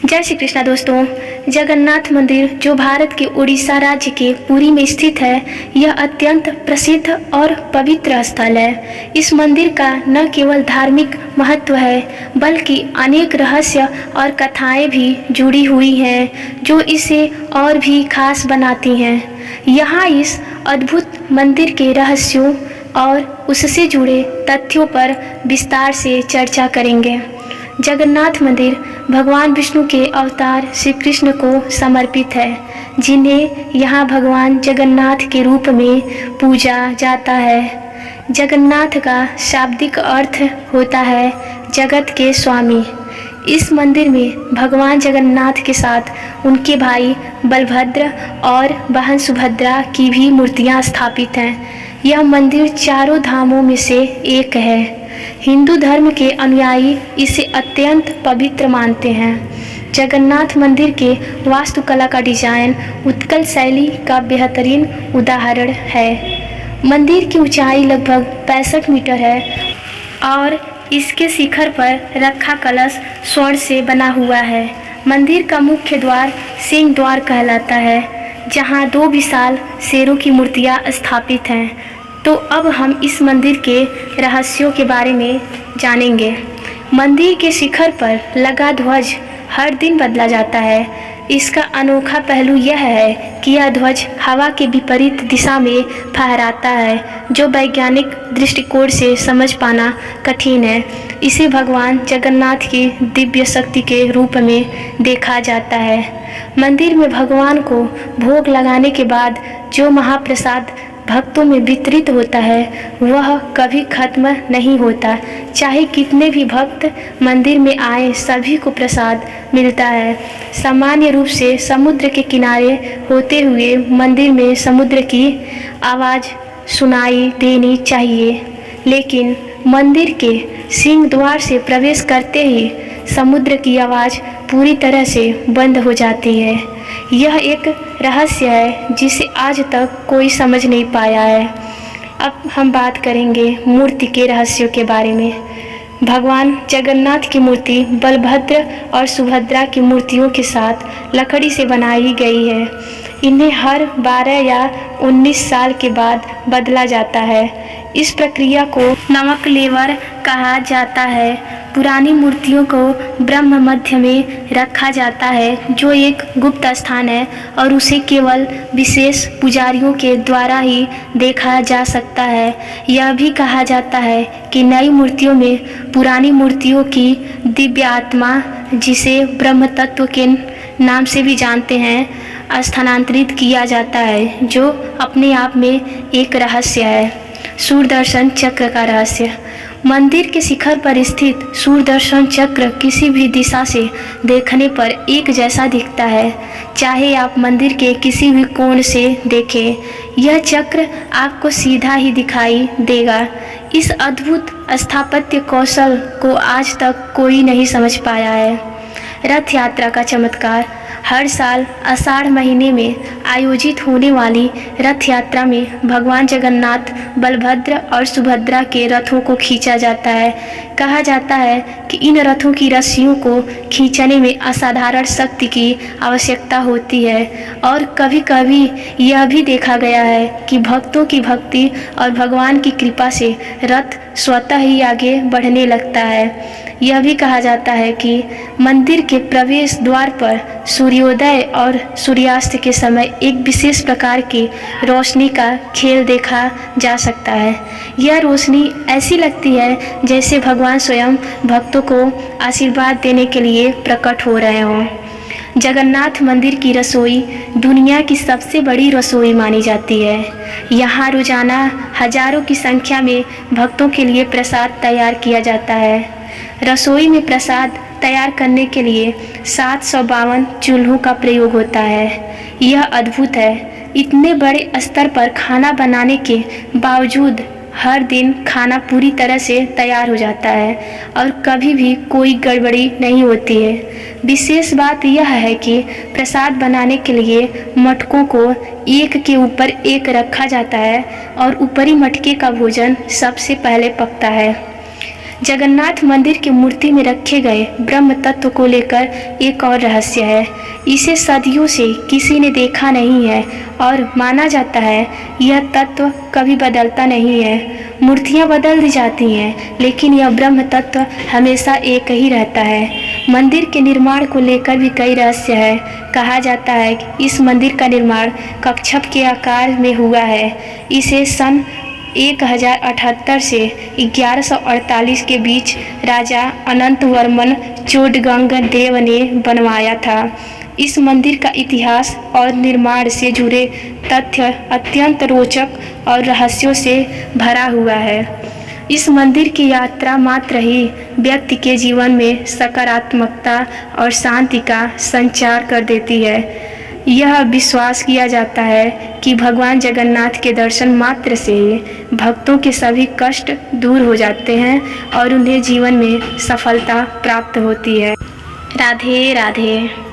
जय श्री कृष्णा दोस्तों। जगन्नाथ मंदिर जो भारत के उड़ीसा राज्य के पुरी में स्थित है, यह अत्यंत प्रसिद्ध और पवित्र स्थल है। इस मंदिर का न केवल धार्मिक महत्व है, बल्कि अनेक रहस्य और कथाएं भी जुड़ी हुई हैं, जो इसे और भी खास बनाती हैं। यहाँ इस अद्भुत मंदिर के रहस्यों और उससे जुड़े तथ्यों पर विस्तार से चर्चा करेंगे। जगन्नाथ मंदिर भगवान विष्णु के अवतार श्री कृष्ण को समर्पित है, जिन्हें यहाँ भगवान जगन्नाथ के रूप में पूजा जाता है। जगन्नाथ का शाब्दिक अर्थ होता है जगत के स्वामी। इस मंदिर में भगवान जगन्नाथ के साथ उनके भाई बलभद्र और बहन सुभद्रा की भी मूर्तियाँ स्थापित हैं। यह मंदिर चारों धामों में से एक है। हिंदू धर्म के अनुयायी इसे अत्यंत पवित्र मानते हैं। जगन्नाथ मंदिर के वास्तुकला का डिजाइन उत्कल शैली का बेहतरीन उदाहरण है। मंदिर की ऊंचाई लगभग 65 मीटर है और इसके शिखर पर रखा कलश स्वर्ण से बना हुआ है। मंदिर का मुख्य द्वार सिंह द्वार कहलाता है, जहां 2 विशाल शेरों की मूर्तियां स्थापित हैं। तो अब हम इस मंदिर के रहस्यों के बारे में जानेंगे। मंदिर के शिखर पर लगा ध्वज हर दिन बदला जाता है। इसका अनोखा पहलू यह है कि यह ध्वज हवा के विपरीत दिशा में फहराता है, जो वैज्ञानिक दृष्टिकोण से समझ पाना कठिन है। इसे भगवान जगन्नाथ की दिव्य शक्ति के रूप में देखा जाता है। मंदिर में भगवान को भोग लगाने के बाद जो महाप्रसाद भक्तों में वितरित होता है, वह कभी खत्म नहीं होता। चाहे कितने भी भक्त मंदिर में आए, सभी को प्रसाद मिलता है। सामान्य रूप से समुद्र के किनारे होते हुए मंदिर में समुद्र की आवाज़ सुनाई देनी चाहिए, लेकिन मंदिर के सिंह द्वार से प्रवेश करते ही समुद्र की आवाज़ पूरी तरह से बंद हो जाती है। यह एक रहस्य है जिसे आज तक कोई समझ नहीं पाया है। अब हम बात करेंगे मूर्ति के रहस्यों के बारे में। भगवान जगन्नाथ की मूर्ति बलभद्र और सुभद्रा की मूर्तियों के साथ लकड़ी से बनाई गई है। इन्हें हर 12 या 19 साल के बाद बदला जाता है। इस प्रक्रिया को नमक लेवर कहा जाता है। पुरानी मूर्तियों को ब्रह्म मध्य में रखा जाता है, जो एक गुप्त स्थान है और उसे केवल विशेष पुजारियों के द्वारा ही देखा जा सकता है। यह भी कहा जाता है कि नई मूर्तियों में पुरानी मूर्तियों की दिव्य आत्मा, जिसे ब्रह्म तत्व के नाम से भी जानते हैं, स्थानांतरित किया जाता है, जो अपने आप में एक रहस्य है। सूर्यदर्शन चक्र का रहस्य। मंदिर के शिखर पर स्थित सूर्यदर्शन चक्र किसी भी दिशा से देखने पर एक जैसा दिखता है, चाहे आप मंदिर के किसी भी कोण से देखें। यह चक्र आपको सीधा ही दिखाई देगा। इस अद्भुत स्थापत्य कौशल को आज तक कोई नहीं समझ पाया है। रथ यात्रा का चमत्कार। हर साल आषाढ़ महीने में आयोजित होने वाली रथ यात्रा में भगवान जगन्नाथ, बलभद्र और सुभद्रा के रथों को खींचा जाता है। कहा जाता है कि इन रथों की रस्सियों को खींचने में असाधारण शक्ति की आवश्यकता होती है, और कभी कभी यह भी देखा गया है कि भक्तों की भक्ति और भगवान की कृपा से रथ स्वतः ही आगे बढ़ने लगता है। यह भी कहा जाता है कि मंदिर के प्रवेश द्वार पर सूर्योदय और सूर्यास्त के समय एक विशेष प्रकार की रोशनी का खेल देखा जा सकता है। यह रोशनी ऐसी लगती है जैसे भगवान स्वयं भक्तों को आशीर्वाद देने के लिए प्रकट हो रहे हों। जगन्नाथ मंदिर की रसोई दुनिया की सबसे बड़ी रसोई मानी जाती है। यहाँ रोजाना हजारों की संख्या में भक्तों के लिए प्रसाद तैयार किया जाता है। रसोई में प्रसाद तैयार करने के लिए 752 चूल्हों का प्रयोग होता है। यह अद्भुत है। इतने बड़े स्तर पर खाना बनाने के बावजूद हर दिन खाना पूरी तरह से तैयार हो जाता है और कभी भी कोई गड़बड़ी नहीं होती है। विशेष बात यह है कि प्रसाद बनाने के लिए मटकों को एक के ऊपर एक रखा जाता है और ऊपरी मटके का भोजन सबसे पहले पकता है। जगन्नाथ मंदिर की मूर्ति में रखे गए ब्रह्म तत्व को लेकर एक और रहस्य है। इसे सदियों से किसी ने देखा नहीं है और माना जाता है यह तत्व कभी बदलता नहीं है। मूर्तियाँ बदल दी जाती हैं, लेकिन यह ब्रह्म तत्व हमेशा एक ही रहता है। मंदिर के निर्माण को लेकर भी कई रहस्य है। कहा जाता है कि इस मंदिर का निर्माण कच्छप के आकार में हुआ है। इसे सन 1078 से 1148 के बीच राजा अनंतवर्मन चोडगंग देव ने बनवाया था। इस मंदिर का इतिहास और निर्माण से जुड़े तथ्य अत्यंत रोचक और रहस्यों से भरा हुआ है। इस मंदिर की यात्रा मात्र ही व्यक्ति के जीवन में सकारात्मकता और शांति का संचार कर देती है। यह विश्वास किया जाता है कि भगवान जगन्नाथ के दर्शन मात्र से ही भक्तों के सभी कष्ट दूर हो जाते हैं और उन्हें जीवन में सफलता प्राप्त होती है। राधे राधे।